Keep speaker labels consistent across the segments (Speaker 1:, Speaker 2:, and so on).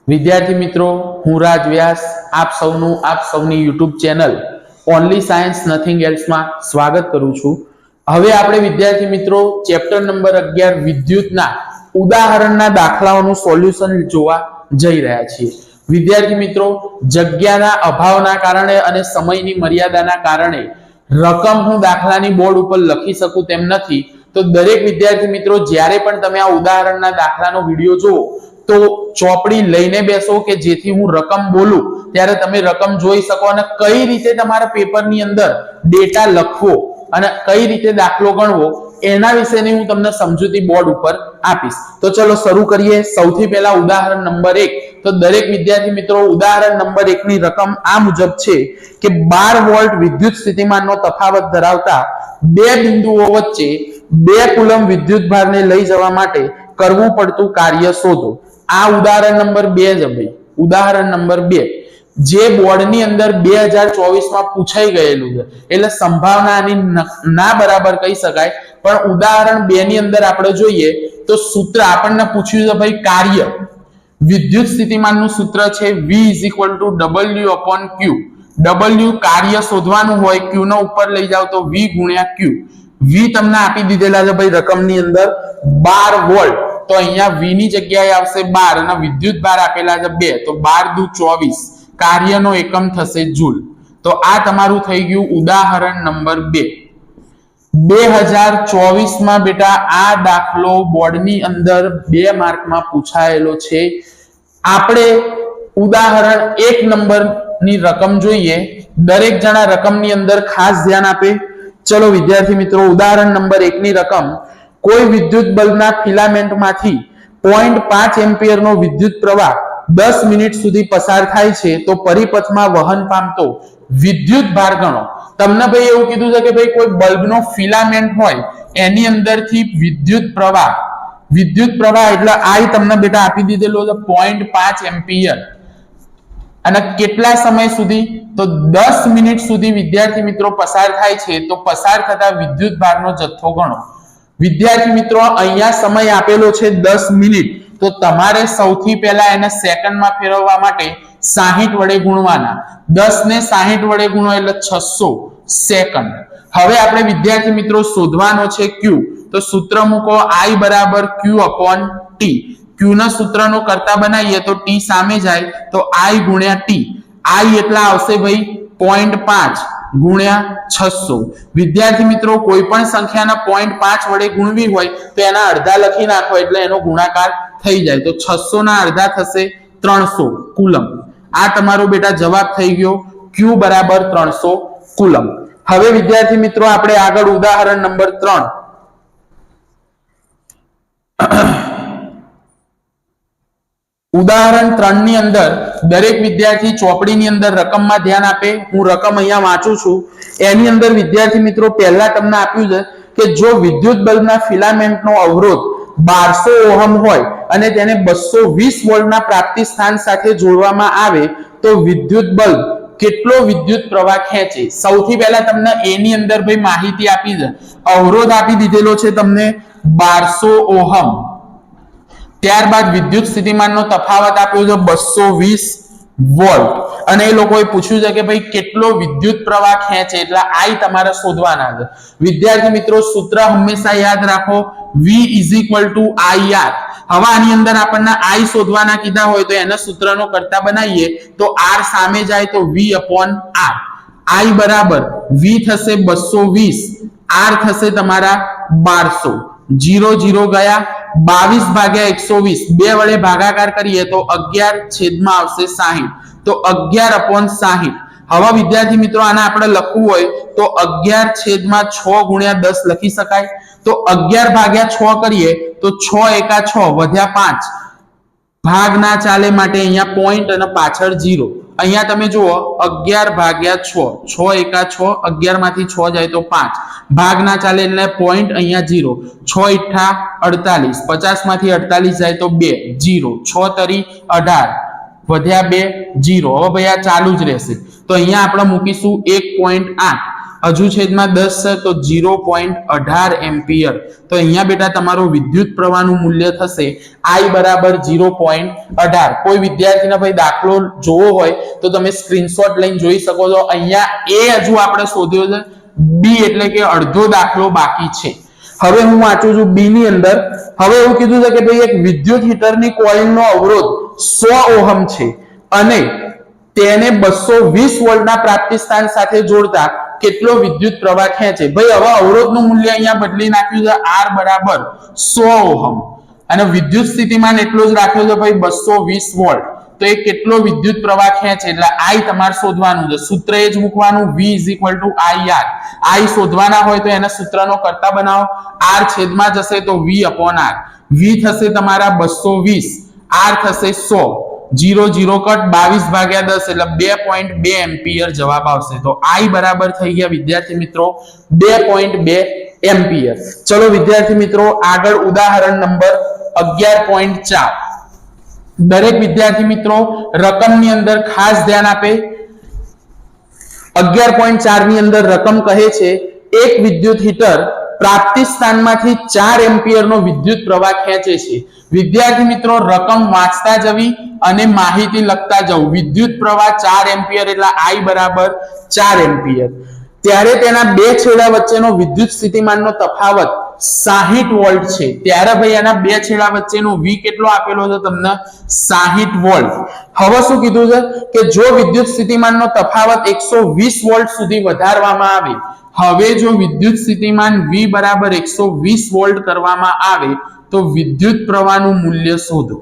Speaker 1: વિદ્યાર્થી મિત્રો, હું રાજ વ્યાસ આપ સૌની YouTube channel only science nothing એલ્સમાં સ્વાગત કરું છું. હવે આપણે વિદ્યાર્થી મિત્રો ચેપ્ટર નંબર 11 વિદ્યુતના ઉદાહરણના દાખલાઓનું સોલ્યુશન જોવા જઈ રહ્યા છીએ. વિદ્યાર્થી મિત્રો, જગ્યાના અભાવના કારણે અને સમયની મર્યાદાના કારણે રકમ હું દાખલાની બોર્ડ ઉપર લખી શકું તેમ નથી. તો દરેક વિદ્યાર્થી મિત્રો જ્યારે પણ તમે આ ઉદાહરણના દાખલાનો વિડીયો જુઓ તો ચોપડી લઈને બેસો કે જેથી હું રકમ બોલું ત્યારે તમે રકમ જોઈ શકો અને કઈ રીતે તમારા પેપરની અંદર ડેટા લખવો અને કઈ રીતે દાખલો ગણવો એના વિશેની હું તમને સમજૂતી બોર્ડ ઉપર આપીશ. તો ચલો શરૂ કરીએ. સૌથી પહેલા ઉદાહરણ નંબર 1. તો દરેક વિદ્યાર્થી મિત્રો ઉદાહરણ નંબર 1 ની રકમ આ મુજબ છે કે 12 વોલ્ટ વિદ્યુત સ્થિતિમાનનો તફાવત ધરાવતા બે બિંદુઓ વચ્ચે 2 કુલમ વિદ્યુત ભારને લઈ જવા માટે કરવું પડતું કાર્ય શોધો. આ ઉદાહરણ નંબર 2 છે ભાઈ. ઉદાહરણ નંબર 2 જે બોર્ડની અંદર 2024 માં પૂછાઈ ગયેલું છે એટલે સંભાવના આની ના બરાબર કહી શકાય. પણ ઉદાહરણ 2 ની અંદર આપણે જોઈએ તો સૂત્ર આપણને પૂછ્યું છે ભાઈ કાર્ય. વિદ્યુત સ્થિતિમાનનું સૂત્ર છે V = W/Q. W કાર્ય શોધવાનું હોય, Q નો ઉપર લઈ જાવ તો V × Q. V તમને આપી દીધેલા છે ભાઈ રકમની અંદર 12 વોલ્ટ. તો અહીંયા V ની જગ્યાએ આવશે 12 અને વિદ્યુત ભાર આપેલા છે 2. તો 12 દુ 24. કાર્યનો એકમ થશે જૂલ. તો આ તમારું થઈ ગયું ઉદાહરણ નંબર 2. 2024 માં બેટા આ દાખલો બોર્ડની અંદર 2 માર્કમાં પૂછાયેલો છે. આપણે ઉદાહરણ 1 નંબરની રકમ જોઈએ. દરેક જણા રકમની અંદર ખાસ ધ્યાન આપે. ચલો વિદ્યાર્થી મિત્રો, ઉદાહરણ નંબર 1 ની રકમ. કોઈ વિદ્યુત બલ્બના ફિલામેન્ટમાંથી 0.5 એમ્પિયરનો વિદ્યુત પ્રવાહ 10 મિનિટ સુધી પસાર થાય છે તો પરિપથમાં વહન પામતો વિદ્યુત ભાર ગણો. તમને ભાઈ એવું કીધું છે કે ભાઈ કોઈ બલ્બનો ફિલામેન્ટ હોય એની અંદરથી વિદ્યુત પ્રવાહ એટલે I તમને બેટા આપી દીધેલો છે 0.5 એમ્પિયર અને કેટલા સમય સુધી તો 10 મિનિટ સુધી વિદ્યાર્થી મિત્રો પસાર થાય છે તો પસાર થતા વિદ્યુત ભારનો જથ્થો ગણો. વિદ્યાર્થી મિત્રો અહીંયા સમય આપેલો છે 10 મિનિટ. તો તમારે સૌથી પહેલા એને સેકન્ડમાં ફેરવવા માટે 60 વડે ગુણવાના. 10 ને 60 વડે ગુણો એટલે 600 સેકન્ડ. હવે આપણે વિદ્યાર્થી મિત્રો શોધવાનો છે Q. તો સૂત્ર મૂકો I = Q/T. Q ના સૂત્રનો કરતા બનાવીએ તો T સામે જાય તો I × T. I એટલા આવશે ભાઈ 0.5 ગુણ્યા 600. વિદ્યાર્થી મિત્રો કોઈ પણ સંખ્યાના 0.5 વડે ગુણવી હોય તો એના અડધા લખી નાખો એટલે એનો ગુણાકાર થઈ જાય. તો 600 ના અડધા થશે 300 કુલમ. આ તમારો બેટા જવાબ થઈ ગયો. Q = 300 coulomb. હવે વિદ્યાર્થી મિત્રો આપણે આગળ ઉદાહરણ નંબર 3. ઉદાહરણ 3 ની અંદર દરેક વિદ્યાર્થી ચોપડીની અંદર રકમમાં ધ્યાન આપે. હું રકમ અહીંયા વાંચું છું. એની અંદર વિદ્યાર્થી મિત્રો પહેલા તમને આપ્યું છે કે જો વિદ્યુત બલ્બના ફિલામેન્ટનો અવરોધ 1200 ઓહમ હોય અને તેને 220 વોલ્ટના પ્રાપ્તિ સ્થાન સાથે જોડવામાં આવે તો વિદ્યુત બલ્બ કેટલો વિદ્યુત પ્રવાહ ખેંચે. સૌથી પહેલા તમને એ ની અંદર ભાઈ માહિતી આપી છે. અવરોધ આપી દીધેલો છે તમને 1200 ઓહમ. ત્યારબાદ વિદ્યુત સ્થિતિમાનનો તફાવત આપ્યો છે 220 વોલ્ટ અને એ લોકોએ પૂછ્યું છે કે ભાઈ કેટલો વિદ્યુત પ્રવાહ ખેંચે એટલે I તમારે શોધવાના છે. વિદ્યાર્થી મિત્રો સૂત્ર હંમેશા યાદ રાખો V = IR. હવે આની અંદર આપણને I શોધવાના કીધા હોય તો એના સૂત્રનો કરતા બનાવીએ તો R સામે જાય તો V/R. I બરાબર V થશે 220, R થશે તમારા 1200. 0 0 ગયા. 22/120 2 વડે ભાગાકાર કરીએ તો 11 છેદમાં આવશે 60. તો 11/60. હવે વિદ્યાર્થી મિત્રો આને આપણે લખવું હોય તો 11/6 × 10 લખી શકાય. તો 11/6 કરીએ તો 6 × 6 વધ્યા 5. ભાગ ના ચાલે માટે અહીંયા પોઈન્ટ અને પાછળ 0. અહીંયા તમે જુઓ 11/6 6 × 6 11 માંથી 6 જાય તો 5. ભાગ ના ચાલે એટલે પોઈન્ટ અહીંયા 0. 6 × 8 = 48. 50 માંથી 48 જાય તો 2 0. 6 × 3 = 18 વધ્યા 2 0. હવે ભાઈ આ ચાલુ જ રહેશે તો અહીંયા આપણે મૂકીશું 1.8 હજુ છેદમાં 10 છે તો 0.18 એમ્પિયર. તો અહીંયા બેટા તમારો વિદ્યુત પ્રવાહનું મૂલ્ય થશે I બરાબર 0.18. કોઈ વિદ્યાર્થીને ભાઈ દાખલો જોવો હોય તો તમે સ્ક્રીનશોટ લઈને જોઈ શકો છો. અહીંયા એ હજુ આપણે શોધ્યો છે, બી એટલે કે અડધો દાખલો બાકી છે. હવે હું વાંચું છું બી ની અંદર. હવે એવું કીધું છે કે ભાઈ એક વિદ્યુત હીટરની કોઇલનો અવરોધ 100 ઓહમ છે અને તેને 220 વોલ્ટના પ્રાપ્તિ સ્થાન સાથે જોડતા કેટલો વિદ્યુત પ્રવાહ ખેંચે. ભાઈ હવે અવરોધનું મૂલ્ય અહીંયા બદલી નાખ્યું છે, R બરાબર 100 ઓહમ અને વિદ્યુત સ્થિતિમાન એટલો જ રાખ્યો છે ભાઈ 220 વોલ્ટ. તો એ કેટલો વિદ્યુત પ્રવાહ ખેંચે એટલે I તમારે શોધવાનું છે. સૂત્ર એ જ મૂકવાનું, V IR. I શોધવાના હોય તો એના સૂત્રનો કરતા બનાવો. R છેદમાં જશે તો V/R. V થશે તમારા 220, R થશે 100. 0 0 કટ 22/10 એટલે 2.2 એમ્પિયર જવાબ આવશે. તો I બરાબર થઈ ગયા વિદ્યાર્થી મિત્રો 2.2 એમ્પિયર. ચલો વિદ્યાર્થી મિત્રો આગળ ઉદાહરણ નંબર 11.4. દરેક વિદ્યાર્થી મિત્રો રકમની અંદર ખાસ ધ્યાન આપે. 11.4 ની અંદર રકમ કહે છે એક વિદ્યુત હીટર પ્રાપ્તિ સ્થાનમાંથી 4 એમ્પિયરનો વિદ્યુત પ્રવાહ ખેંચે છે. વિદ્યાર્થી મિત્રો રકમ વાંચતા જવી અને માહિતી લખતા જવું. વિદ્યુત પ્રવાહ 4 એમ્પિયર એટલે I બરાબર 4 એમ્પિયર. ત્યારે તેના બે છેડા વચ્ચેનો વિદ્યુત સ્થિતિમાનનો તફાવત 60 વોલ્ટ છે. ત્યારે ભાઈ આના બે છેડા વચ્ચેનો V કેટલો આપેલો છે તમને 60 વોલ્ટ. હવે શું કીધું છે કે જો વિદ્યુત સ્થિતિમાનનો તફાવત 120 વોલ્ટ સુધી વધારવામાં આવે. હવે જો વિદ્યુત સ્થિતિમાન V બરાબર 120 વોલ્ટ કરવામાં આવે તો વિદ્યુત પ્રવાહનું મૂલ્ય શોધો.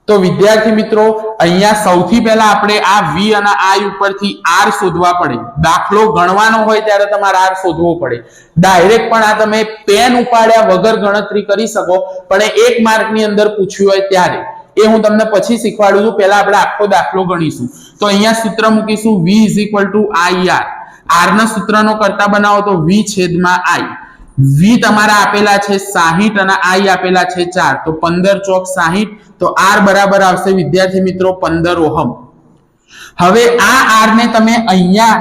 Speaker 1: તો વિદ્યાર્થી મિત્રો અહીંયા સૌથી પહેલા આપણે આ V અને I ઉપરથી R શોધવા પડે. દાખલો ગણવાનો હોય ત્યારે તમારે R શોધવો પડે. ડાયરેક્ટ પણ આ તમે પેન ઉપાડ્યા વગર ગણતરી કરી શકો, પણ એક માર્કની અંદર પૂછ્યું હોય ત્યારે. એ હું તમને પછી શીખવાડું છું. પહેલા આપણે આખો દાખલો ગણીશું. તો અહીંયા સૂત્ર મૂકીશું V IR. R ના સૂત્રનો કરતા બનાવો તો V/I. V તમારા આપેલા છે 60 અને I આપેલા છે 4. તો 15 ચોક 60. તો R બરાબર આવશે વિદ્યાર્થી મિત્રો 15 ઓહમ. હવે આ R ને તમે અહીંયા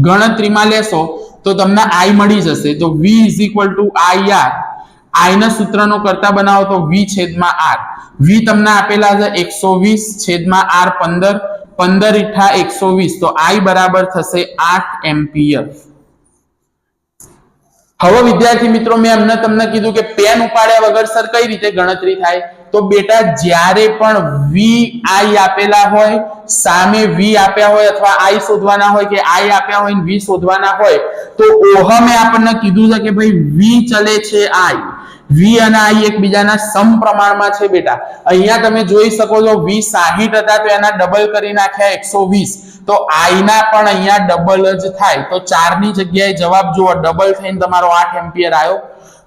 Speaker 1: ગણતરીમાં લેશો તો તમને I મળી જશે. તો V IR. I ના સૂત્રનો કરતા બનાવો તો V/R. V તમને આપેલા છે 120 R 15. 15 × 120 તો I બરાબર થશે 8 એમ્પિયર. હવે વિદ્યાર્થી મિત્રો મેં અમને તમને કીધું કે પેન ઉપાડ્યા વગર સર કઈ રીતે ગણતરી થાય. તો બેટા જ્યારે પણ V I આપેલા હોય, સામે V આપ્યા હોય અથવા I શોધવાના હોય કે I આપ્યા હોય ને V શોધવાના હોય તો ઓહમે આપણને કીધું છે કે ભાઈ V ચલે છે I. V અને I એકબીજાના સમપ્રમાણમાં છે બેટા. અહીંયા તમે જોઈ શકો છો V 60 હતા તો એના ડબલ કરી નાખ્યા 120. તો I ના પણ અહીંયા ડબલ જ થાય. તો 4 ની જગ્યાએ જવાબ જુઓ ડબલ થઈને તમારો 8 એમ્પિયર આવ્યો.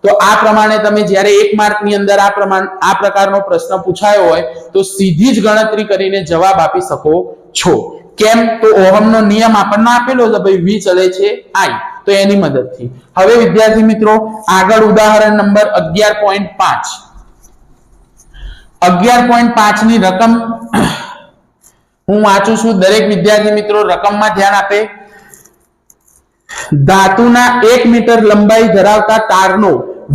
Speaker 1: તો આ પ્રમાણે તમે જ્યારે એક માર્કની અંદર આ પ્રકારનો પ્રશ્ન પૂછાયો હોય તો સીધી જ ગણતરી કરીને જવાબ આપી શકો છો. કેમ? તો ઓહમનો નિયમ આપણને આપેલો છે ભાઈ V ચલે છે I. તો એની મદદથી. હવે વિદ્યાર્થી મિત્રો આગળ ઉદાહરણ નંબર 11.5. 11.5 ની રકમ હું વાંચું છું. દરેક વિદ્યાર્થી મિત્રો રકમમાં ધ્યાન આપે. ધાતુના 1 મીટર લંબાઈ ધરાવતા તારનો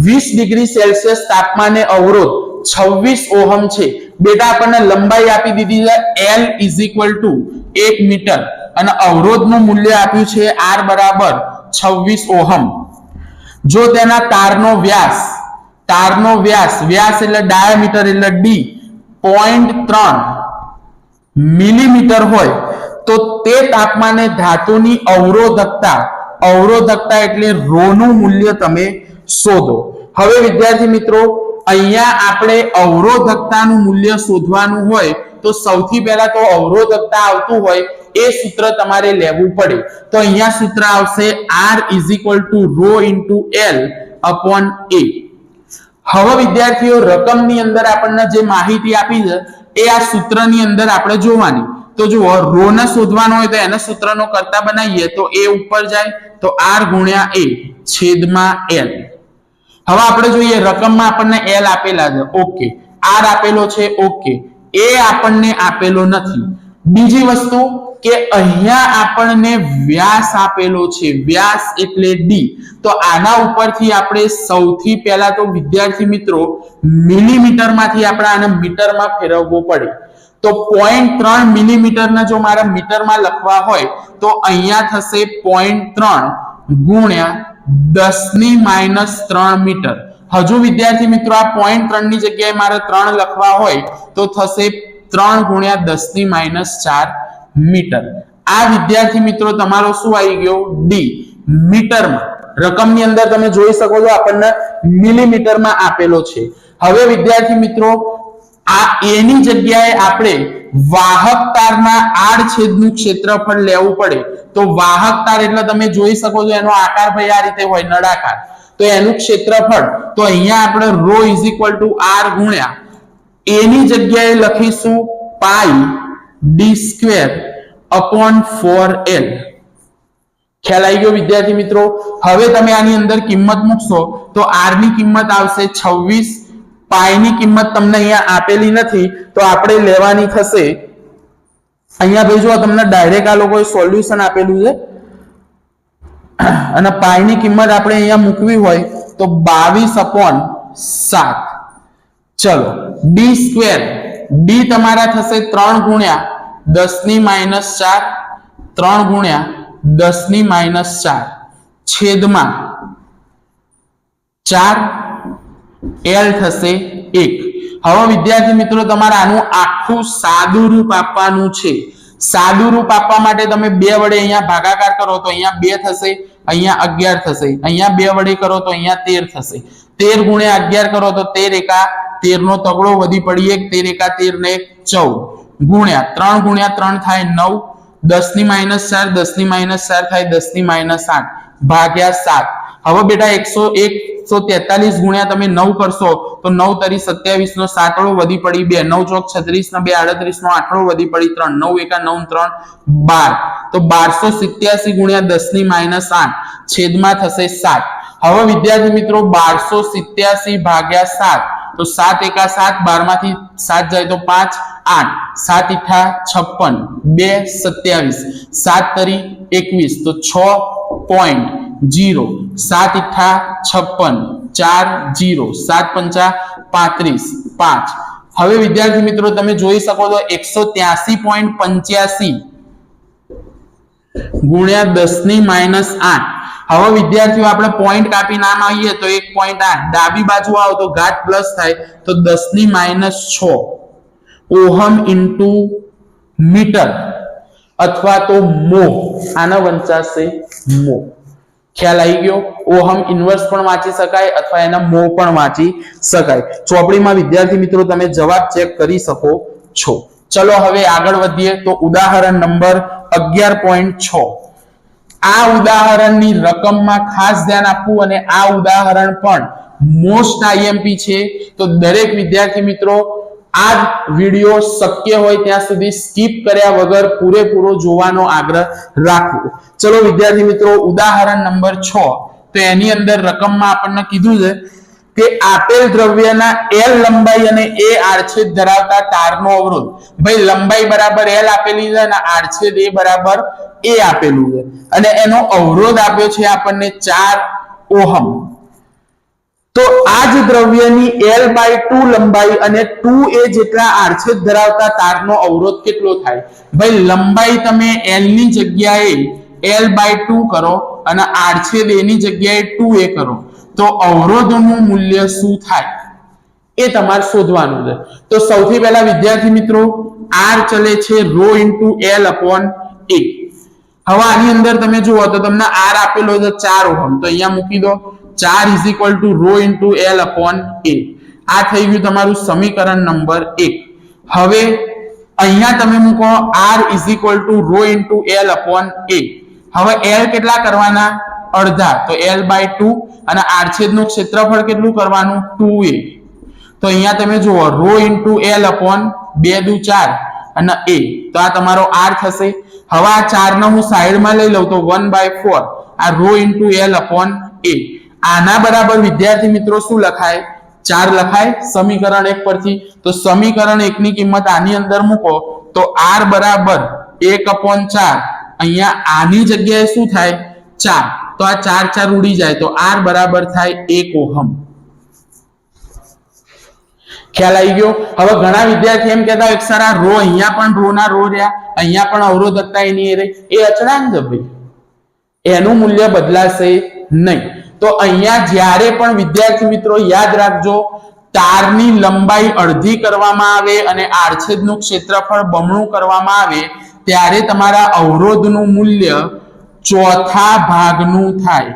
Speaker 1: 20 ડિગ્રી સેલ્સિયસ તાપમાને અવરોધ 26 ઓહમ છે. બેટા આપણને લંબાઈ આપી દીધી છે L = 1 મીટર અને અવરોધનું મૂલ્ય આપ્યું છે R બરાબર 26 ઓહમ. જો તેના તારનો વ્યાસ એટલે ડાયામીટર એટલે D 0.3 મિલીમીટર હોય તો તે તાપમાને ધાતુની અવરોધકતા એટલે ρ નું મૂલ્ય તમે શોધો. હવે વિદ્યાર્થી મિત્રો અહીંયા આપણે અવરોધકતાનું મૂલ્ય શોધવાનું હોય તો સૌથી પહેલા તો અવરોધકતા આવતું હોય એ સૂત્ર તમારે લેવું પડે. તો અહીંયા સૂત્ર આવશે R = ρ × L/A. હવે વિદ્યાર્થીઓ રકમની અંદર આપણને જે માહિતી આપી છે એ આ સૂત્રની અંદર આપણે જોવાની. તો જુઓ ρ ને શોધવાનો હોય તો એના સૂત્રનો કરતા બનાવીએ તો A ઉપર જાય તો R × A/L. હવે આપણે જોઈએ રકમમાં આપણને L આપેલા છે ઓકે, R આપેલો છે ઓકે, A આપણને આપેલો નથી. બીજી વસ્તુ કે અહીંયા આપણને વ્યાસ આપેલો છે, વ્યાસ એટલે ડી. તો આના ઉપરથી આપણે સૌથી પહેલા તો વિદ્યાર્થી મિત્રો મિલીમીટરમાંથી આપણે આને મીટરમાં ફેરવવો પડે. તો 0.3 મિલીમીટરના જો મારા મીટરમાં લખવા હોય તો અહીંયા થશે 0.3 ગુણ્યા 10⁻³ મીટર. હજુ વિદ્યાર્થી મિત્રો આ 0.3 ની જગ્યાએ મારે 3 લખવા હોય તો થશે 3 ગુણ્યા 10⁻⁴ મીટર. આ વિદ્યાર્થી મિત્રો તમારો શું આવી ગયો? ડી મીટરમાં. રકમની અંદર તમે જોઈ શકો છો આપણને મિલીમીટરમાં આપેલો છે. હવે વિદ્યાર્થી મિત્રો આ એ ની જગ્યાએ આપણે વાહક તારના આડછેદનું ક્ષેત્રફળ લેવું પડે. તો વાહક તાર એટલે તમે જોઈ શકો છો એનો આકાર ભાઈ આ રીતે હોય, નળાકાર. તો એનું ક્ષેત્રફળ તો અહીંયા આપણે ρ r ગુણ્યા a ની જગ્યાએ લખીશું πd²/4l. ખ્યાલ આવી ગયો વિદ્યાર્થી મિત્રો? હવે તમે આની અંદર કિંમત મૂકશો તો r ની કિંમત આવશે 26, પાઈ ની કિંમત તમને અહીંયા આપેલી નથી તો આપણે લેવાની થશે અહીંયા ભાઈ જો તમને ડાયરેક્ટ આ લોકોએ સોલ્યુશન આપેલું છે અને પાઈ ની કિંમત આપણે અહીંયા મૂકવી હોય તો 22/7. ચલો d², d તમારા થશે 3 ગુણ્યા 10⁻⁴, 3 ગુણ્યા 10⁻⁴ છેદમાં 4, l થશે 1. હવે વિદ્યાર્થી મિત્રો તમારે આનું આખું સાદું રૂપ આપવાનું છે. સાદું રૂપ આપવા માટે તમે 2 વડે અહીંયા ભાગાકાર કરો તો અહીંયા 2 થશે, અહીંયા 11 થશે. અહીંયા 2 વડે કરો તો અહીંયા 13 થશે. 13 ગુણ્યા 11 કરો તો 13 એકા 13 નો તગડો વધી પડી 1, 13 એકા 13 ને 14 ગુણ્યા 3 ગુણ્યા 3 થાય 9, 10⁻⁴, 10⁻⁴ થાય 10⁻8 ભાગ્યા 7. હવે બેટા 143 ગુણ્યા તમે 9 કરશો તો 9 તરી 27 નો સાતડો વધી પડી 2, 9 ચોક 36 ને 2 38 નો આઠડો વધી પડી 3, 9 એકા 9 3 12. તો 1287 ગુણ્યા 10⁻8 છેદમાં થશે 7. હવે વિદ્યાર્થી મિત્રો 1287 ભાગ્યા 7 તો 7 એકા 7, 12 માંથી 7 જાય તો 5, 8, 7 ઈઠા 56, 2 27, 7 તરી 21 તો 6.0, 7 ઈઠા 56, 4 0, 7 પંચા 35, 5. હવે વિદ્યાર્થી મિત્રો તમે જોઈ શકો છો 183.85 ગુણ્યા 10⁻8. હવે વિદ્યાર્થીઓ આપણે પોઈન્ટ કાપી નામ આવીએ તો 1.8, ડાબી બાજુ આવો તો ઘાત પ્લસ થાય તો 10⁻6 ઓહમ ઇન્ટુ મીટર અથવા તો મો. આના વંચાશે મો. ખ્યાલ આવી ગયો? ઓહમ ઇન્વર્સ પણ વાંચી શકાય અથવા એના મો પણ વાંચી શકાય. ચોપડીમાં વિદ્યાર્થી મિત્રો તમે જવાબ ચેક કરી શકો છો. ચલો હવે આગળ વધીએ તો ઉદાહરણ નંબર 11.6. આ ઉદાહરણની રકમમાં ખાસ ધ્યાન આપવું અને આ ઉદાહરણ પણ મોસ્ટ આઈએમપી છે. તો દરેક વિદ્યાર્થી મિત્રો આ વિડિયો શક્ય હોય ત્યાં સુધી સ્કીપ કર્યા વગર પૂરેપૂરો જોવાનો આગ્રહ રાખવો. ચલો વિદ્યાર્થી મિત્રો ઉદાહરણ નંબર 6. તો એની અંદર રકમમાં આપણને કીધું છે કે આપેલ દ્રવ્યના l લંબાઈ અને a આડછેદ ધરાવતા તારનો અવરોધ. ભાઈ લંબાઈ બરાબર l આપેલી છે અને આડછેદ a બરાબર a આપેલું છે અને એનો અવરોધ આપ્યો છે આપણને 4 ઓહમ. તો આ જ દ્રવ્યની l/2 લંબાઈ અને 2a જેટલા આડછેદ ધરાવતા તારનો અવરોધ કેટલો થાય? ભાઈ લંબાઈ તમે l ની જગ્યાએ l/2 કરો અને આડછેદ a ની જગ્યાએ 2a કરો તો અવરોધનું મૂલ્ય શું થાય એ તમારે શોધવાનું છે. તો સૌથી પહેલા વિદ્યાર્થી મિત્રો r ચલે છે ρ * l/a. હવે આની અંદર તમે જુઓ તો તમને r આપેલો છે 4 ઓહમ તો અહીંયા મૂકી દો 4 = ρ * l/a. આ થઈ ગયું તમારું સમીકરણ નંબર 1. હવે અહીંયા તમે મૂકો r = ρ * l/a. હવે l કેટલા કરવાના? અડધા તો l/2 અને આડછેદનું ક્ષેત્રફળ કેટલું કરવાનું? 2a. તો અહીંયા તમે જુઓ ρ * l/2 = 4 અને a તો આ તમારો r થશે. હવે આ 4 ને હું સાઈડમાં લઈ લઉં તો 1/4 આ ρ * l/a. આના બરાબર વિદ્યાર્થી મિત્રો શું લખાય? 4 લખાય સમીકરણ 1 પરથી. તો સમીકરણ 1 ની કિંમત આની અંદર મૂકો તો r બરાબર 1/4 અહીંયા આની જગ્યાએ શું થાય 4 તો આ 4 4 ઉડી જાય તો R બરાબર થાય 1 ઓહમ ખ્યાલ આવી ગયો હવે ઘણા વિદ્યાર્થી એમ કહેતા હોય સર આ રો અહીંયા પણ રો ના રો રહ્યા અહીંયા પણ અવરોધકતા એની એ અચળાંક છે ભાઈ એનું મૂલ્ય બદલાશે નહીં તો અહીંયા જ્યારે પણ વિદ્યાર્થી મિત્રો યાદ રાખજો તારની લંબાઈ અડધી કરવામાં આવે અને આડછેદનું ક્ષેત્રફળ બમણું કરવામાં આવે ત્યારે તમારા અવરોધનું મૂલ્ય ચોથા ભાગનું થાય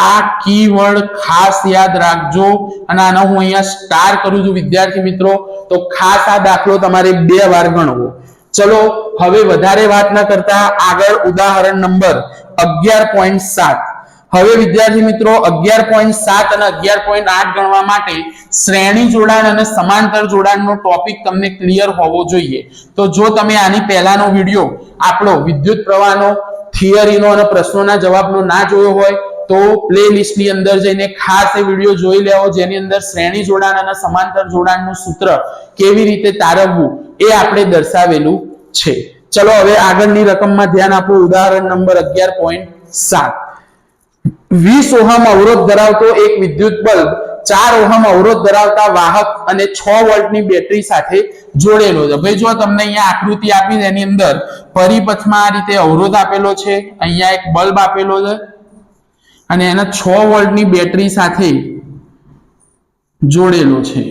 Speaker 1: આ કીવર્ડ ખાસ યાદ રાખજો અને આનો હું અહીંયા સ્ટાર કરું છું વિદ્યાર્થી મિત્રો તો ખાસ આ દાખલો તમારે 2 વાર ગણવો ચલો હવે વધારે વાત ન કરતા આગળ ઉદાહરણ નંબર 11.7 હવે વિદ્યાર્થી મિત્રો 11.7 અને 11.8 ગણવા માટે શ્રેણી જોડાણ અને સમાંતર જોડાણનો ટોપિક તમને ક્લિયર હોવો જોઈએ તો જો તમે આની પહેલાનો વિડિયો આપણો વિદ્યુત પ્રવાહનો થિયરીનો અને પ્રશ્નોના જવાબનો ના જોયો હોય તો પ્લેલિસ્ટ ની અંદર જઈને ખાસ એ વિડિયો જોઈ લેવો જેની અંદર શ્રેણી જોડાણ અને સમાંતર જોડાણનું સૂત્ર કેવી રીતે તારવવું એ આપણે દર્શાવેલું છે ચલો હવે આગળની રકમમાં ધ્યાન આપો ઉદાહરણ નંબર 11.7 20 ઓહમ અવરોધ ધરાવતો એક વિદ્યુત બલ્બ 4 ઓહમ અવરોધ ધરાવતા વાહક અને 6 વોલ્ટની બેટરી સાથે જોડેલો છે ભાઈ જો તમને અહીંયા આકૃતિ આપી છે એની અંદર પરિપથમાં આ રીતે અવરોધ આપેલો છે અહીંયા એક બલ્બ આપેલો છે અને એના 6 વોલ્ટની બેટરી સાથે જોડેલો છે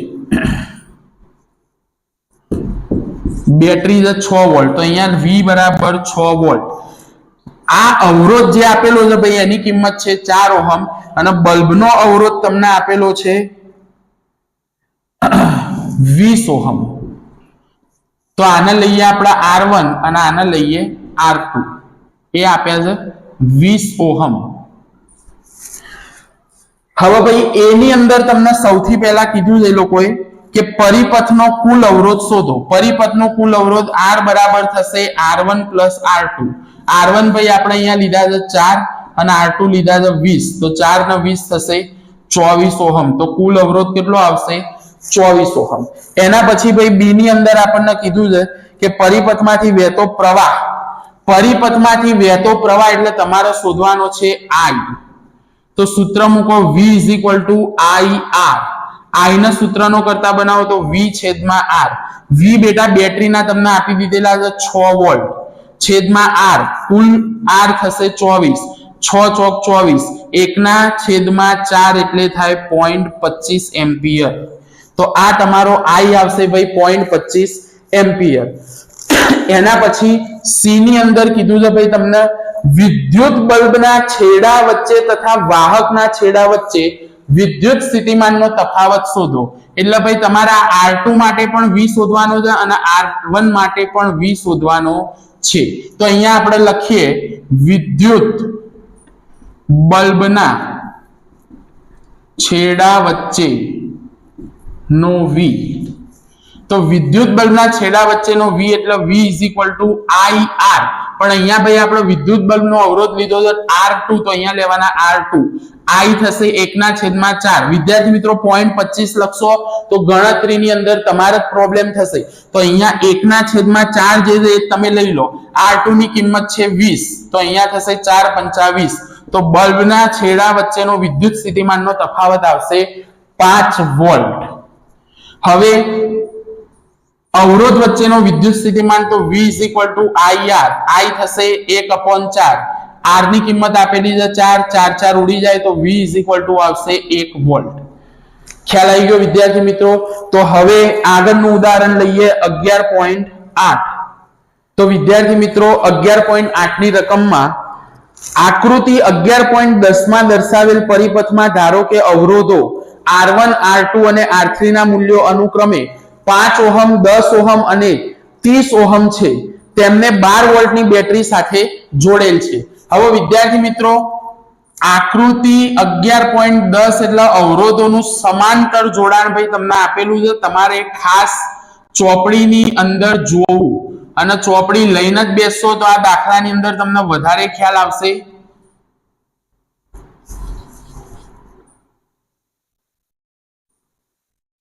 Speaker 1: બેટરી છે 6 વોલ્ટ તો અહીંયા V બરાબર 6 વોલ્ટ આ અવરોધ જે આપેલો છે ભાઈ એની કિંમત છે 4 ઓહમ અને બલ્બનો અવરોધ તમને આપેલો છે 20 ઓહમ તો આને લઈએ આપણે R1 અને આને લઈએ R2 એ આપ્યા છે 20 ઓહમ હવે ભાઈ એની અંદર તમને સૌથી પહેલા કીધું છે એ લોકોએ કે પરિપથનો કુલ અવરોધ શોધો પરિપથનો કુલ અવરોધ R બરાબર થશે R1 + R2 R1 ભાઈ આપણે અહીંયા લીધા છે 4 અને R2 લીધા છે 20 તો 4 ને 20 થશે 24 ઓહમ તો કુલ અવરોધ કેટલો આવશે 24 ઓહમ એના પછી ભાઈ બી ની અંદર આપણને કીધું છે કે પરિપથમાંથી વહેતો પ્રવાહ એટલે તમારે શોધવાનો છે I તો સૂત્ર મૂકો V = I ના સૂત્રનો કરતા બનાવો તો V/R V બેટા બેટરીના તમને આપી દીધેલા છે 6 વોલ્ટ છેદમાં R કુલ R થશે 24 6 ચોક 24 1/4 એટલે થાય 0.25 એમ્પિયર તો આ તમારો I આવશે ભાઈ 0.25 એમ્પિયર એના પછી સી ની અંદર કીધું છે ભાઈ તમને વિદ્યુત બલ્બના છેડા વચ્ચે તથા વાહકના છેડા વચ્ચે વિદ્યુત સ્થિતિમાનનો તફાવત શોધો એટલે ભાઈ તમારા R2 માટે પણ V શોધવાનો છે અને R1 માટે પણ V શોધવાનો છે તો અહીંયા આપણે લખીએ વિદ્યુત બલ્બના છેડા વચ્ચે નો V તો વિદ્યુત બલ્બના છેડા વચ્ચેનો V એટલે V = IR પણ અહીંયા ભાઈ આપણે વિદ્યુત બલ્બનો અવરોધ લીધો છે R2 તો અહીંયા લેવાના R2 I થશે 1/4 વિદ્યાર્થી મિત્રો 0.25 લખશો તો ગણતરીની અંદર તમારે પ્રોબ્લેમ થશે તો અહીંયા 1/4 જે છે એ તમે લઈ લો R2 ની કિંમત છે 20 તો અહીંયા થશે 4/25 તો બલ્બના છેડા વચ્ચેનો વિદ્યુત સ્થિતિમાનનો તફાવત આવશે 5 વોલ્ટ હવે અવરોધ વચ્ચેનો વિદ્યુત સ્થિતિમાન તો V = IR I થશે 1/4 R ની કિંમત આપેલી છે 4 4 4 ઉડી જાય તો V = આવશે 1 વોલ્ટ ખ્યાલ આવી ગયો વિદ્યાર્થી મિત્રો તો હવે આગળનું ઉદાહરણ લઈએ 11.8 તો વિદ્યાર્થી મિત્રો 11.8 ની રકમમાં આકૃતિ 11.10 માં દર્શાવેલ પરિપથમાં ધારો કે અવરોધો R1 R2 અને R3 ના મૂલ્યો અનુક્રમે 5 ઓહમ 10 ઓહમ અને 30 ઓહમ છે તેમને 12 વોલ્ટની બેટરી સાથે જોડેલ છે હવે વિદ્યાર્થી મિત્રો આકૃતિ 11.10 એટલે અવરોધોનું સમાંતર જોડાણ ભાઈ તમને આપેલું છે તમારે ખાસ ચોપડીની અંદર જોવું અને ચોપડી લઈને જ બેસશો તો આ દાખલાની અંદર તમને વધારે ખ્યાલ આવશે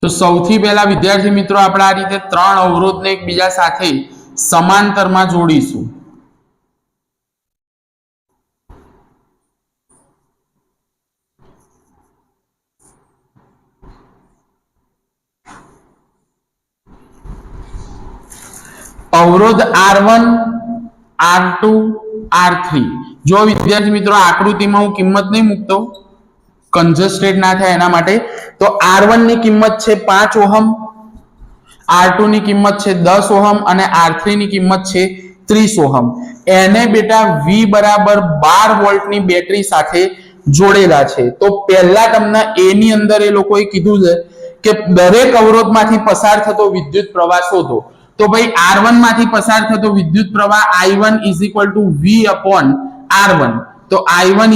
Speaker 1: તો સૌથી પહેલા વિદ્યાર્થી મિત્રો આપણે આ રીતે ત્રણ અવરોધને એકબીજા સાથે સમાંતરમાં જોડીશું અવરોધ R1 R2 R3 જો વિદ્યાર્થી મિત્રો આકૃતિમાં હું કિંમત નહીં મૂકતો કન્જસ્ટેડ ના થાય એના માટે તો R1 ની કિંમત છે 5 ઓહમ R2 ની કિંમત છે 10 ઓહમ અને R3 ની કિંમત છે 30 ઓહમ એને બેટા V બરાબર 12 વોલ્ટની બેટરી સાથે જોડેલા છે તો પહેલા તમને A ની અંદર એ લોકોએ કીધું છે કે દરેક અવરોધમાંથી પસાર થતો વિદ્યુત પ્રવાહ શોધો તો ભાઈ R1 માંથી પસાર થતો વિદ્યુત પ્રવાહ I1 V upon R1 તો I1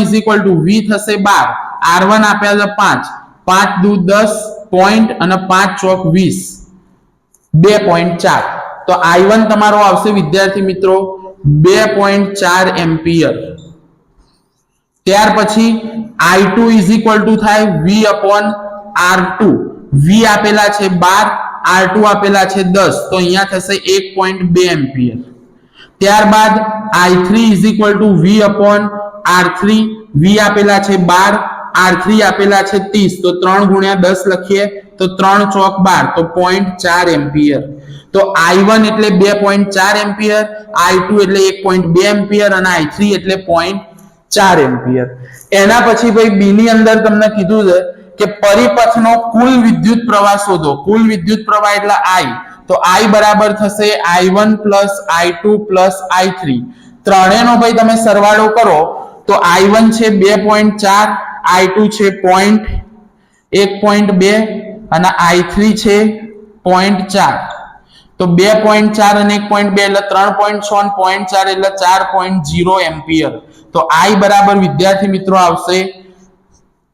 Speaker 1: V થશે 12 R1 આપ્યા છે 5 5 દુ 10 પોઈન્ટ અને 5 ચોક 20 2.4 તો I1 તમારો આવશે વિદ્યાર્થી મિત્રો 2.4 એમ્પિયર ત્યાર પછી I2 થાય V upon R2 V આપેલા છે 12 R2 આપેલા છે 10 તો અહીંયા થશે 1.2 એમ્પિયર ત્યારબાદ I3 V upon R3 V આપેલા છે 12 R3 આપેલા છે 30 તો 3 ગુણ્યા 10 લખીએ તો 3 ચોક 12 તો 0.4 એમ્પિયર તો I1 એટલે 2.4 એમ્પિયર I2 એટલે 1.2 એમ્પિયર અને I3 એટલે 0.4 એમ્પિયર એના પછી ભાઈ બી ની અંદર તમને કીધું છે કે પરિપથનો કુલ વિદ્યુત પ્રવાહ શોધો કુલ વિદ્યુત પ્રવાહ એટલે I તો I બરાબર થશે I1 I2 I3 ત્રણેયનો ભાઈ તમે સરવાળો કરો તો I1 છે 2.4 I2 છે 1.2 અને I3 છે 0.4 તો 2.4 અને 1.2 એટલે 3.6 અને 0.4 એટલે 4.0 એમ્પિયર તો I બરાબર વિદ્યાર્થી મિત્રો આવશે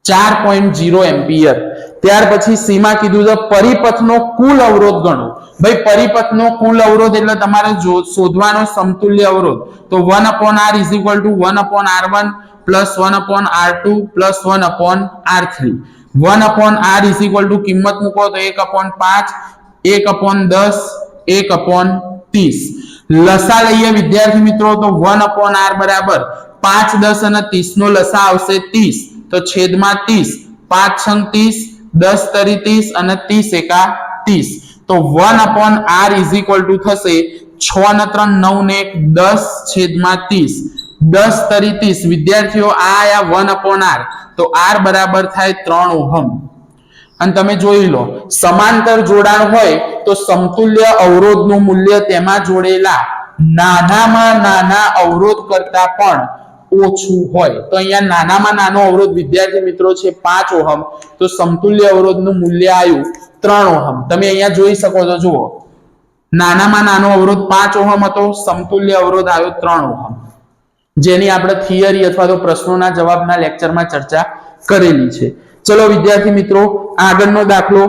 Speaker 1: 4.0 એમ્પિયર ત્યાર પછી સી માં કીધું છે પરિપથનો કુલ અવરોધ ગણો ભાઈ પરિપથનો કુલ અવરોધ એટલે તમારે શોધવાનો સમતુલ્ય અવરોધ તો 1/r 1/r1 1/r2 1/r3 1/r કિંમત મૂકો તો 1/5 1/10 1/30 લસા લઈએ વિદ્યાર્થી મિત્રો તો 1/r બરાબર 5 10 અને 30 નો લસા આવશે 30 તો છેદમાં 30 5 6 30 10 તરી 30 અને 30 એકા 30 તો 1/r થશે 6 ને 3 9 ને 1 10 છેદમાં 30 10 તરી 30 વિદ્યાર્થીઓ આ આયા 1/r તો r બરાબર થાય 3 ઓહમ અને તમે જોઈ લો સમાંતર જોડાણ હોય તો સમતુલ્ય અવરોધનું મૂલ્ય તેમાં જોડેલા નાનામાં નાના અવરોધ કરતા પણ ઓછું હોય તો અહીંયા નાનામાં નાનો અવરોધ વિદ્યાર્થી મિત્રો છે 5 ઓહમ તો સમતુલ્ય અવરોધનું મૂલ્ય આવ્યું 3 ઓહમ તમે અહીંયા જોઈ શકો છો જુઓ નાનામાં નાનો અવરોધ 5 ઓહમ હતો સમતુલ્ય અવરોધ આવ્યો 3 ઓહમ જેની આપણે થિયરી અથવા તો પ્રશ્નોના જવાબના લેક્ચરમાં ચર્ચા કરેલી છે ચલો વિદ્યાર્થી મિત્રો આગળનો દાખલો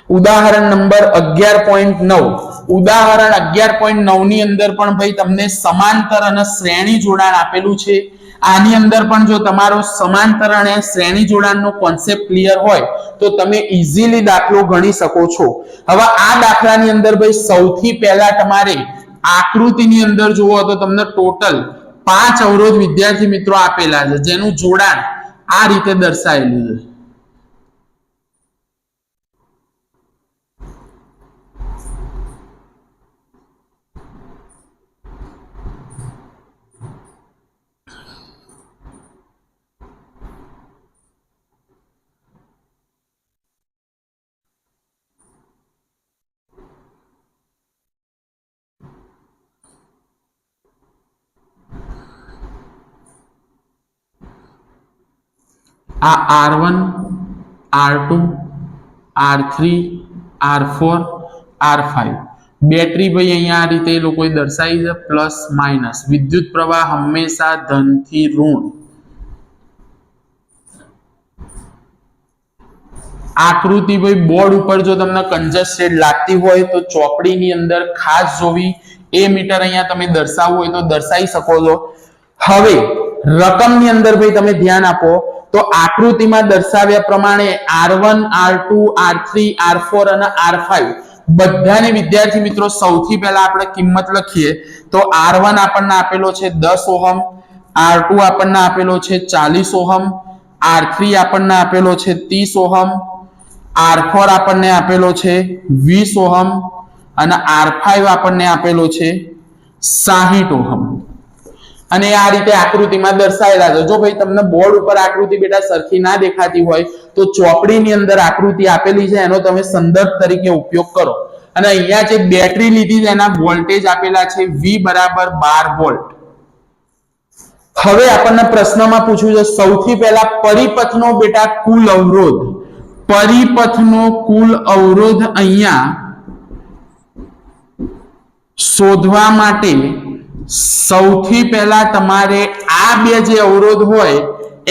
Speaker 1: ઉદાહરણ નંબર 11.9 ઉદાહરણ 11.9 ની અંદર પણ ભાઈ તમને સમાંતર અને શ્રેણી જોડાણ આપેલું છે આની અંદર પણ જો તમારો સમાંતર અને શ્રેણી જોડાણનો કોન્સેપ્ટ ક્લિયર હોય તો તમે ઈઝીલી દાખલો ગણી શકો છો હવે આ દાખલાની અંદર ભાઈ સૌથી પહેલા તમારે આકૃતિની અંદર જુઓ તો તમને ટોટલ 5 અવરોધ વિદ્યાર્થી મિત્રો આપેલા છે જેનું જોડાણ આ રીતે દર્શાવેલું છે આ R1 R2 R3 R4 R5 battery ભાઈ અહીંયા આ રીતે લોકોએ દર્શાવી છે પ્લસ માઇનસ વિદ્યુત પ્રવાહ હંમેશા ધનથી ઋણ આકૃતિ ભાઈ બોર્ડ ઉપર જો તમને કન્જસ્ટેડ લાગતી હોય તો ચોપડીની અંદર ખાસ જોવી એ મીટર અહીંયા તમે દર્શાવવું હોય તો દર્શાવી શકો છો હવે રકમની અંદર ભાઈ તમે ધ્યાન આપો તો આકૃતિમાં દર્શાવ્યા પ્રમાણે R1 R2 R3 R4 અને R5 બધાને વિદ્યાર્થી મિત્રો સૌથી પહેલા આપણે કિંમત લખીએ તો R1 આપણને આપેલો છે 10 ઓહમ R2 આપણને આપેલો છે 40 ઓહમ R3 આપણને આપેલો છે 30 ઓહમ R4 આપણને આપેલો છે 20 ઓહમ અને R5 આપણને આપેલો છે 60 ઓહમ. અને આ રીતે આકૃતિમાં દર્શાવેલા છે. જો ભાઈ તમને બોર્ડ ઉપર આકૃતિ બેટા સરખી ના દેખાતી હોય તો ચોપડીની અંદર આકૃતિ આપેલી છે એનો તમે સંદર્ભ તરીકે ઉપયોગ કરો. અને અહીંયા જે બેટરી લીધી છે એના વોલ્ટેજ આપેલા છે V બરાબર 12 વોલ્ટ. હવે આપણને પ્રશ્નમાં પૂછ્યું છે સૌથી પહેલા પરિપથનો બેટા કુલ અવરોધ. પરિપથનો કુલ અવરોધ અહીંયા શોધવા માટે સૌથી પહેલા તમારે આ બે જે અવરોધ હોય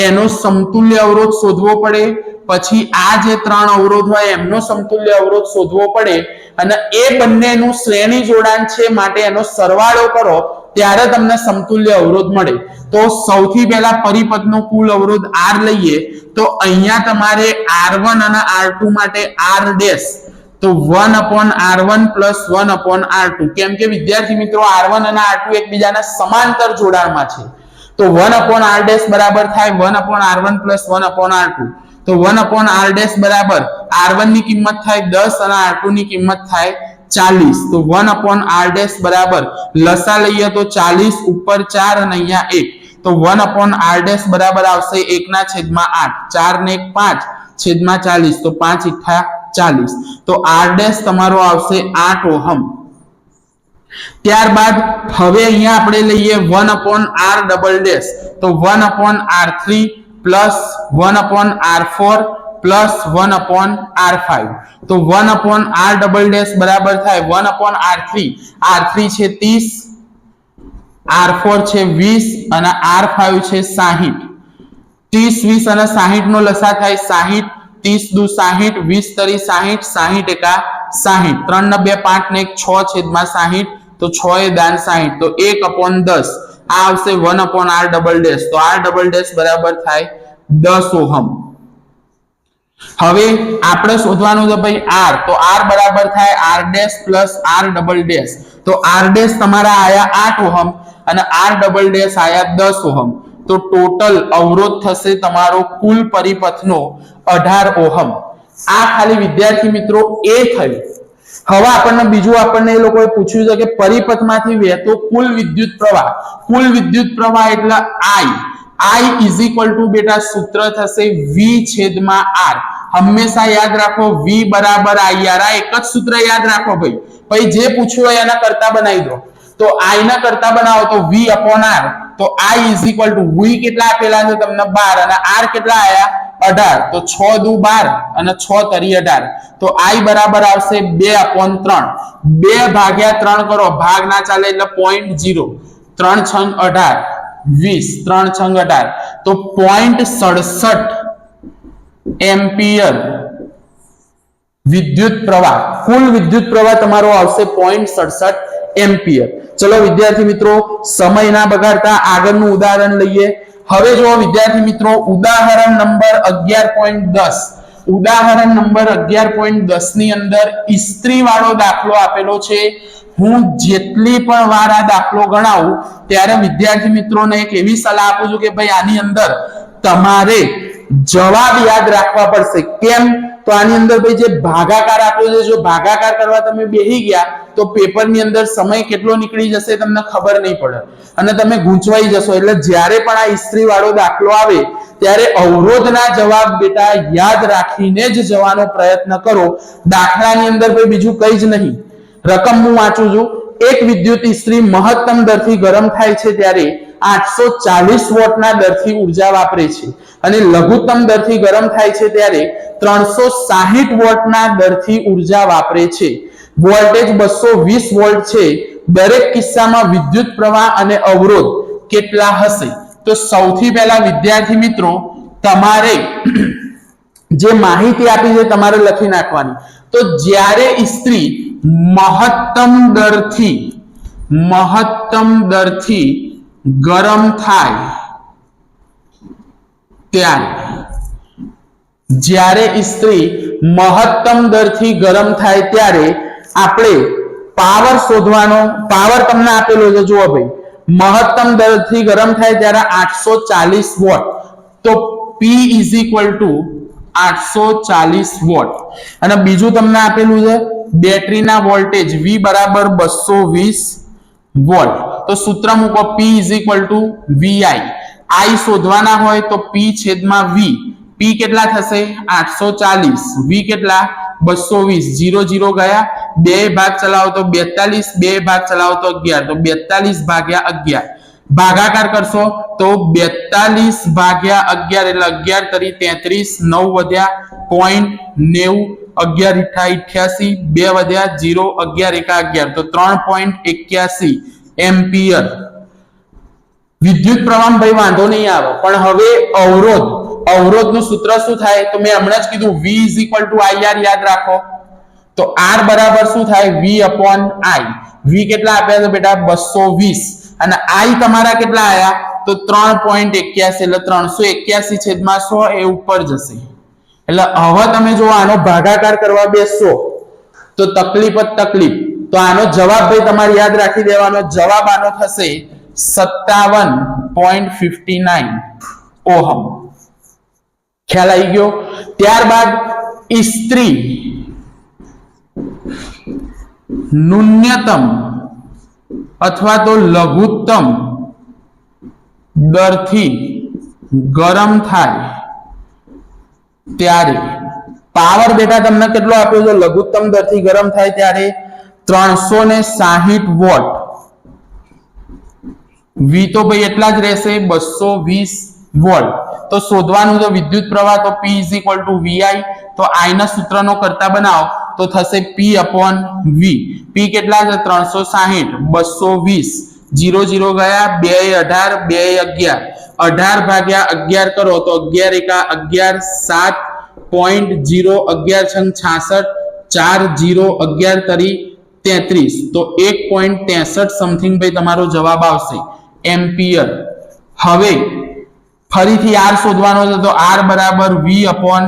Speaker 1: એનો સમતુલ્ય અવરોધ શોધવો પડે. પછી આ જે ત્રણ અવરોધ હોય એમનો સમતુલ્ય અવરોધ શોધવો પડે અને એ બંનેનું શ્રેણી જોડાણ છે માટે એનો સરવાળો કરો ત્યારે તમને સમતુલ્ય અવરોધ મળે. તો સૌથી પહેલા પરિપથનો કુલ અવરોધ R લઈએ તો અહીંયા તમારે R1 અને R2 માટે R ડેશ તો 1/R1 + 1/R2. કેમ કે વિદ્યાર્થી મિત્રો R1 અને R2 એકબીજાના સમાંતર જોડાણમાં છે તો 1/R ડેશ બરાબર થાય 1/R1 + 1/R2. તો 1/R બરાબર R1 ની કિંમત થાય 10 અને R2 ની કિંમત થાય 40. તો 1/R બરાબર લસા લઈએ તો 40 ઉપર 4 અને અહીંયા 1 તો 1/R બરાબર આવશે 1/8. 4 ને 1 5 છેદમાં 40 તો 5 × 40. તો R તમારો આવશે 8 ઓહમ. ત્યારબાદ હવે અહીંયા આપણે લઈએ 1/R ડબલ ડેશ તો 1/R3 + 1/R4 + 1/R5. તો 1/R ડબલ ડેશ બરાબર થાય 1/R3. R3 છે 30, R4 છે 20 અને R5 છે 60. 30 20 અને 60 નો લસા થાય 60. 30 દુ 60, 20 તરી 60, 60 એકા 60. 3 ને 2 5 ને 1 6 છેદમાં 60 તો 6 એ દાન 60 તો 1/10 આ આવશે 1/R ડબલ ડેશ. તો R ડબલ ડેશ બરાબર થાય 10 ઓહમ. હવે આપણે શોધવાનું છે ભાઈ R તો R બરાબર થાય R dash + R double dash. તો R ડેશ તમારા આયા 8 ઓહમ અને R ડબલ ડેશ આયા 10 ઓહમ. તો ટોટલ અવરોધ થશે તમારો કુલ પરિપથનો 18 ઓહમ. આ ખાલી વિદ્યાર્થી મિત્રો એ થયું. હવે આપણને બીજું આપણને એ લોકોએ પૂછ્યું છે કે પરિપથમાંથી વહેતો કુલ વિદ્યુત પ્રવાહ. કુલ વિદ્યુત પ્રવાહ એટલે I બેટા સૂત્ર થશે V/R. હંમેશા યાદ રાખો V બરાબર IR. આ એક જ સૂત્ર યાદ રાખો ભાઈ. પછી જે પૂછ્યું હોય એના કરતા બનાવી દો. તો I ના કરતા બનાવો તો V/R. તો I V કેટલા આપેલા છે તમને 12 અને R કેટલા આયા 18. તો 6 દુ 12 અને 6 તરી 18. તો I બરાબર આવશે 2/3. 2 ભાગ્યા 3 કરો ભાગ ના ચાલે એટલે 0.0. 3 × 18 20. 3 × 18 તો 0.67 એમ્પિયર વિદ્યુત પ્રવાહ. કુલ વિદ્યુત પ્રવાહ તમારો આવશે 0.67 એમ્પિયર. ચલો વિદ્યાર્થી મિત્રો સમય ના બગાડતા આગળનું ઉદાહરણ લઈએ. હવે જો વિદ્યાર્થી મિત્રો ઉદાહરણ નંબર 11.10. ઉદાહરણ નંબર 11.10 ની અંદર ઇસ્ત્રી વાળો દાખલો આપેલો છે. હું જેટલી પણ વાર આ દાખલો ગણાવું ત્યારે વિદ્યાર્થી મિત્રોને એક એવી સલાહ આપું છું કે ભાઈ આની અંદર તમારે જવાબ યાદ રાખવા પડશે. કેમ તો આની અંદર ભાઈ જે ભાગાકાર આપ્યો છે જો ભાગાકાર કરવા તમે બેહી ગયા તો પેપરની અંદર સમય કેટલો નીકળી જશે તમને ખબર નહીં પડે અને તમે ગૂંચવાઈ જશો. એટલે જ્યારે પણ આ ઇસ્ત્રી વાળો દાખલો આવે ત્યારે અવરોધના જવાબ બેટા યાદ રાખીને જ જવાનો પ્રયત્ન કરો. દાખલાની અંદર ભાઈ બીજું કંઈ જ નહીં. રકમ હું વાંચું છું. એક વિદ્યુત ઇસ્ત્રી મહત્તમ દરથી ગરમ થાય છે ત્યારે 840 વોટના દરથી ઉર્જા વાપરે છે અને લઘુત્તમ દરથી ગરમ થાય છે ત્યારે 360 વોટના દરથી ઉર્જા વાપરે છે. વોલ્ટેજ 220 વોલ્ટ છે. દરેક કિસ્સામાં વિદ્યુત પ્રવાહ અને અવરોધ કેટલા હશે? તો સૌથી પહેલા વિદ્યાર્થી મિત્રો તમારે જે માહિતી આપી છે તમારે લખી નાખવાની. તો જ્યારે ઇસ્ત્રી મહત્તમ દરથી ગરમ થાય ત્યારે જ્યારે ઇસ્ત્રી મહત્તમ દરથી ગરમ થાય ત્યારે આપણે પાવર શોધવાનો. પાવર તમને આપેલો છે જુઓ ભાઈ મહત્તમ દરથી ગરમ થાય ત્યારે 840 વોટ. તો P = 840 વોટ. અને બીજું તમને આપેલું છે બેટરીના વોલ્ટેજ V બરાબર 220 વોલ્ટ. તો સૂત્ર મૂકો P VI. I શોધવાના હોય તો P છેદમાં V. P કેટલા થશે 840, V કેટલા 220, 0 0 ગયા, બે ભાગ ચલાવો તો 42, બે ભાગ ચલાવો તો 11, તો 42 ભાગ્યા 11. ભાગાકાર કરશો તો 42 ભાગ્યા 11 એટલે 11 તરી 33, 9 વધ્યા 0.90, 11 ઈઠા 88, 2 વધ્યા 0, 11 એકા 11, તો 3.81 એમ્પિયર વિદ્યુત પ્રવાહ. ભાઈ વાંધો નહીં આવે, પણ હવે અવરોધનું સૂત્ર શું થાય તો મેં હમણાં જ કીધું V IR યાદ રાખો. તો R બરાબર શું થાય V upon I. V કેટલા આપ્યા છે બેટા 220 અને I તમારા કેટલા આયા તો 3.81 એટલે 381 છેદમાં 100 એ ઉપર જશે. એટલે હવે તમે જો આનો ભાગાકાર કરવા બેસશો તો તકલીફ જ તકલીફ. તો આનો જવાબ ભાઈ તમારે યાદ રાખી દેવાનો. જવાબ આનો થશે 57.59 ઓહમ. ખ્યાલ આવી ગયો. ત્યારબાદ ઇસ્ત્રી ન્યૂનતમ અથવા તો લઘુત્તમ દરથી ગરમ થાય ત્યારે પાવર બેટા તમને કેટલો આપ્યો છે લઘુત્તમ દરથી ગરમ થાય ત્યારે 360 વોટ. V તો ભાઈ એટલા જ રહેશે 220 વોલ્ટ. તો શોધવાનું છે વિદ્યુત પ્રવાહ. તો P VI. તો I ના સૂત્રનો કરતા બનાવો તો થશે P upon V. P કેટલા છે 360, 220, 0 0 ગયા, 2 18, 2 11, 18 ભાગ્યા 11 કરો તો 11 એકા 11, 7.0, 11 છંગ 66, 4 0, 11 તરી 33, તો 1.63 સમથિંગ ભાઈ તમારો જવાબ આવશે એમ્પિયર. હવે ફરીથી R શોધવાનો છે તો R બરાબર V upon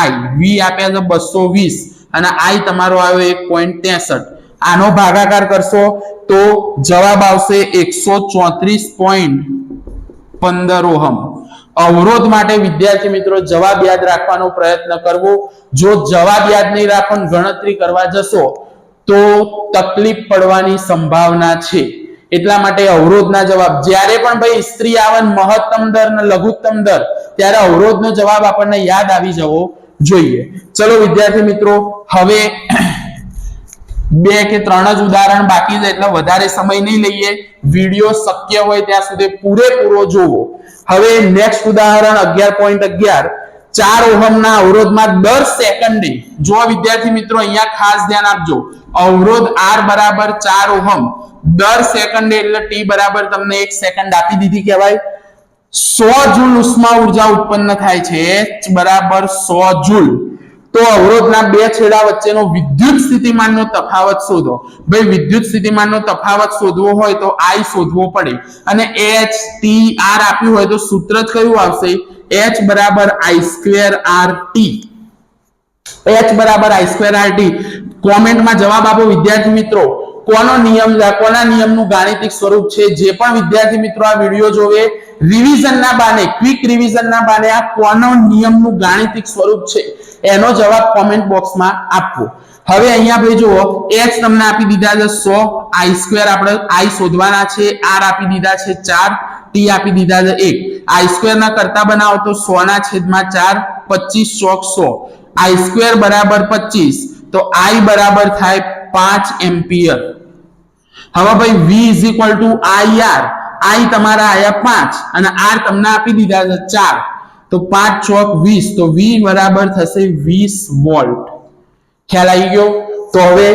Speaker 1: I. V આપ્યા છે 220 અને I તમારો આવ્યો 1.63. આનો ભાગાકાર કરશો તો જવાબ આવશે 134.15 ઓહમ. અવરોધ માટે વિદ્યાર્થી મિત્રો જવાબ યાદ રાખવાનો પ્રયત્ન કરવો. જો જવાબ યાદ નહીં રાખો ગણતરી કરવા જશો તો તકલીફ પડવાની સંભાવના છે. એટલા માટે અવરોધના જવાબ જ્યારે પણ ભાઈ ઇસ્ત્રી આવે મહત્તમ દર અને લઘુત્તમ દર ત્યારે અવરોધનો જવાબ આપણને યાદ આવી જવો જોઈએ. ચલો વિદ્યાર્થી મિત્રો હવે 2 કે 3 જ ઉદાહરણ બાકી છે એટલે વધારે સમય નહીં લઈએ. વિડિયો શક્ય હોય ત્યાં સુધી પૂરેપૂરો જોવો. હવે નેક્સ્ટ ઉદાહરણ 11.11 4 ઓહમના અવરોધમાં દર સેકન્ડે જો વિદ્યાર્થી મિત્રો અહીંયા ખાસ ધ્યાન આપજો. અવરોધ R બરાબર 4 ઓહમ દર સેકન્ડે એટલે T બરાબર તમને 1 સેકન્ડ આપી દીધી કહેવાય. 100 જૂલ ઉષ્મા ઉર્જા ઉત્પન્ન થાય છે. H બરાબર 100 જૂલ. તો અવરોધના બે છેડા વચ્ચેનો વિદ્યુત સ્થિતિમાનનો તફાવત શોધો. ભાઈ વિદ્યુત સ્થિતિમાનનો તફાવત શોધવો હોય તો I શોધવો પડે અને H T R આપ્યું હોય તો સૂત્ર જ કયું આવશે H બરાબર I2RT. H બરાબર I2RT. કોમેન્ટમાં જવાબ આપો વિદ્યાર્થી મિત્રો. કોનો નિયમ કોના નિયમનું ગાણિતિક સ્વરૂપ છે? જે પણ વિદ્યાર્થી મિત્રો આ વિડિયો જોવે રિવિઝનના બાને ક્વિક રિવિઝનના બાને આ કોનો નિયમનું ગાણિતિક સ્વરૂપ છે એનો જવાબ કોમેન્ટ બોક્સમાં આપવો. હવે અહીંયા ભાઈ જુઓ H તમને આપી દીધા છે 100, I2 આપણે I શોધવાના છે, R આપી દીધા છે 4, T આપી દીધા છે 1. I2 ના કરતા બનાવો તો 100 ના છેદમાં 4, 25 ચોક 100, I2 બરાબર 25 તો I બરાબર થાય 5 એમ્પિયર. હવે ભાઈ V IR. I તમારા આયા 5 અને R તમને આપી દીધા છે 4 તો 5 ચોક 20 તો V બરાબર થશે 20 વોલ્ટ. ખ્યાલ આવી ગયો. તો હવે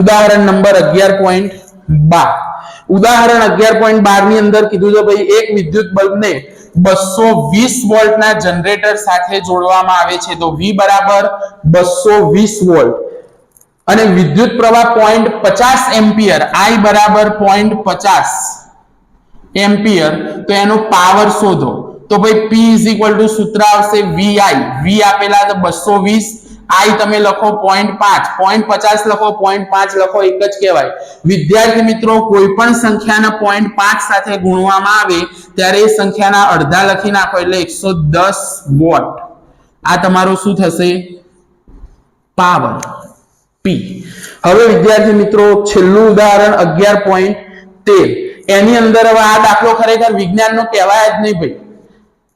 Speaker 1: ઉદાહરણ નંબર 11.12. ઉદાહરણ 11.12 ની અંદર કીધું છે ભાઈ એક વિદ્યુત બલ્બને 220 વોલ્ટના જનરેટર સાથે જોડવામાં આવે છે. તો V બરાબર 220 વોલ્ટ અને વિદ્યુત પ્રવાહ 0.50 એમ્પિયર. I બરાબર 0.50 એમ્પિયર. તો એનો પાવર શોધો. તો ભાઈ P સૂત્ર આવશે VI. V આપેલા છે 220, I તમે લખો 0.5, 0.50 લખો, 0.5 લખો, એક જ કહેવાય. વિદ્યાર્થી મિત્રો કોઈ પણ સંખ્યાને 0.5 સાથે ગુણવામાં આવે ત્યારે એ સંખ્યાના અડધા લખી નાખો એટલે 110 વોટ. આ તમારો શું થશે પાવર. P પી. હવે વિદ્યાર્થી મિત્રો છેલ્લું ઉદાહરણ 11.13 એની અંદર હવે આ દાખલો ખરેખર વિજ્ઞાનનો કહેવાય જ નહીં ભાઈ,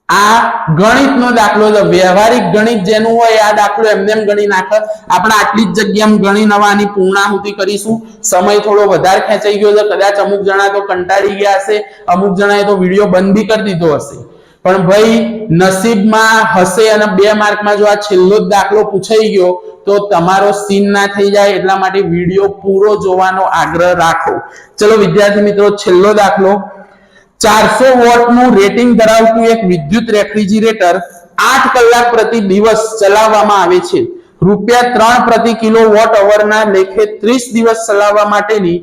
Speaker 1: આ ગણિતનો દાખલો છે. વ્યવહારિક ગણિત જેનું હોય આ દાખલો એમને એમ ગણી નાખે. આપણે આટલી જ જગ્યામાં ગણી નવાની પૂર્ણાહુતિ કરીશું. સમય થોડો વધારે ખેંચાઈ ગયો છે, કદાચ અમુક જણા તો કંટાળી ગયા હશે, અમુક જણાએ તો વિડીયો બંધ બી કરી દીધો હશે, પણ ભાઈ નસીબમાં હશે અને 2 માર્કમાં જો આ છેલ્લો જ દાખલો પૂછાઈ ગયો તો તમારો સીન ના થઈ જાય, એટલા માટે વિડીયો પૂરો જોવાનો આગ્રહ રાખો. ચલો વિદ્યાર્થી મિત્રો, છેલ્લો દાખલો. 400 વોટનું રેટિંગ ધરાવતું એક વિદ્યુત રેફ્રિજરેટર 8 કલાક પ્રતિ દિવસ ચલાવવામાં આવે છે. ₹3 પ્રતિ કિલોવોટ અવરના લેખે 30 દિવસ ચલાવવા માટેની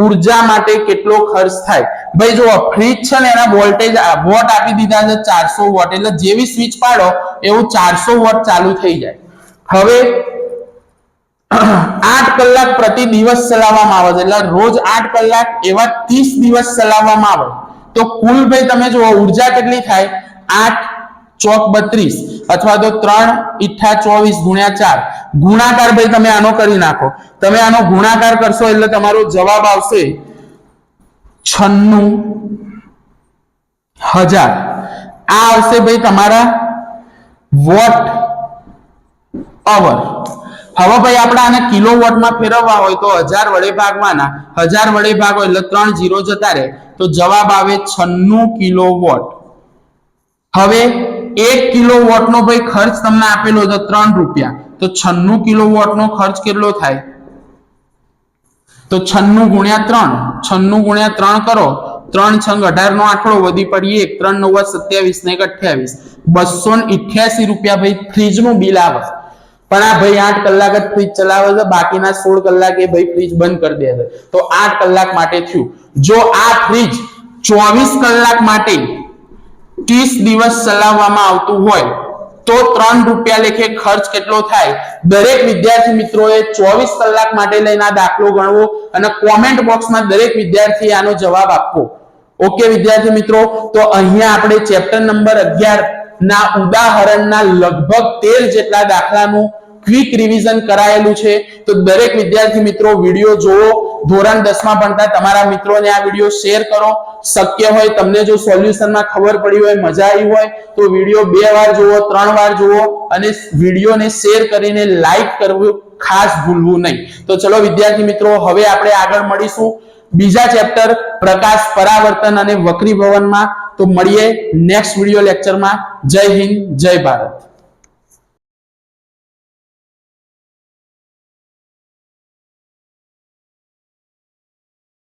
Speaker 1: ઉર્જા માટે કેટલો ખર્ચ થાય? ભાઈ જો ફ્રીજ છે ને એના વોલ્ટેજ વોટ આપી દીધા છે 400 વોટ, એટલે જેવી સ્વિચ પાડો એવું 400 વોટ ચાલુ થઈ જાય. હવે 8 કલાક પ્રતિ દિવસ ચલાવવામાં આવે છે, એટલે રોજ 8 કલાક એવા 30 દિવસ ચલાવવામાં આવે તો કુલ ભાઈ તમે જુઓ ઉર્જા કેટલી થાય? 8 ચોક 32 અથવા તો 3 ઈઠા 24 ગુણ્યા 4 ગુણાકાર ભાઈ તમે આનો કરી નાખો. તમે આનો ગુણાકાર કરશો એટલે તમારો જવાબ આવશે 96,000. આ આવશે ભાઈ તમારા વોટ અવર. હવે ભાઈ આપણે આને કિલોવોટમાં ફેરવવા હોય તો 1000 વડે ભાગવાના, 1000 વડે ભાગો એટલે 3 0 જતા રહે તો જવાબ આવે 96 કિલોવોટ. હવે 1 કિલોવોટ નો ભાઈ ખર્ચ તમને આપેલો છે 3 રૂપિયા, તો 96 કિલોવોટ નો ખર્ચ કેટલો થાય? તો 96 ગુણ્યા 3, 96 ગુણ્યા 3 કરો, 3 છંગ 18 નો આંકડો વધી પડી 1, 3 9 27 ને 28, 288 રૂપિયા ભાઈ ફ્રીજ નું બિલ આવે. પણ આ ભાઈ 8 કલાક જ ફ્રીજ ચલાવે છે, બાકીના 16 કલાક એ ભાઈ ફ્રીજ બંધ કરી દે છે, તો 8 કલાક માટે થયું. જો આ ફ્રીજ 24 કલાક માટે 30 દિવસ ચલાવવામાં આવતું હોય તો 3 રૂપિયા લેખે ખર્ચ કેટલો થાય? દરેક વિદ્યાર્થી મિત્રોએ 24 કલાક માટે લઈને આ દાખલો ગણવો અને કોમેન્ટ બોક્સમાં દરેક વિદ્યાર્થી આનો જવાબ આપવો. ઓકે વિદ્યાર્થી મિત્રો, તો અહીંયા આપણે ચેપ્ટર નંબર 11 ના ઉદાહરણના લગભગ 13 જેટલા દાખલાનું ક્વિક રિવિઝન કરાયેલું છે. તો દરેક વિદ્યાર્થી મિત્રો વિડીયો જોવો, ધોરણ 10 માં ભણતા તમારા મિત્રોને આ વિડીયો શેર કરો. શક્ય હોય તમને જો સોલ્યુશનમાં ખબર પડી હોય, મજા આવી હોય તો વિડીયો 2 વાર જુઓ, 3 વાર જુઓ અને વિડીયોને શેર કરીને લાઈક કરવું ખાસ ભૂલવું નહીં. તો ચલો વિદ્યાર્થી મિત્રો, હવે આપણે આગળ મળીશું બીજા ચેપ્ટર પ્રકાશ, પરાવર્તન અને વક્રીભવનમાં. તો મળીએ નેક્સ્ટ વિડીયો લેક્ચરમાં. જય હિન્દ, જય ભારત.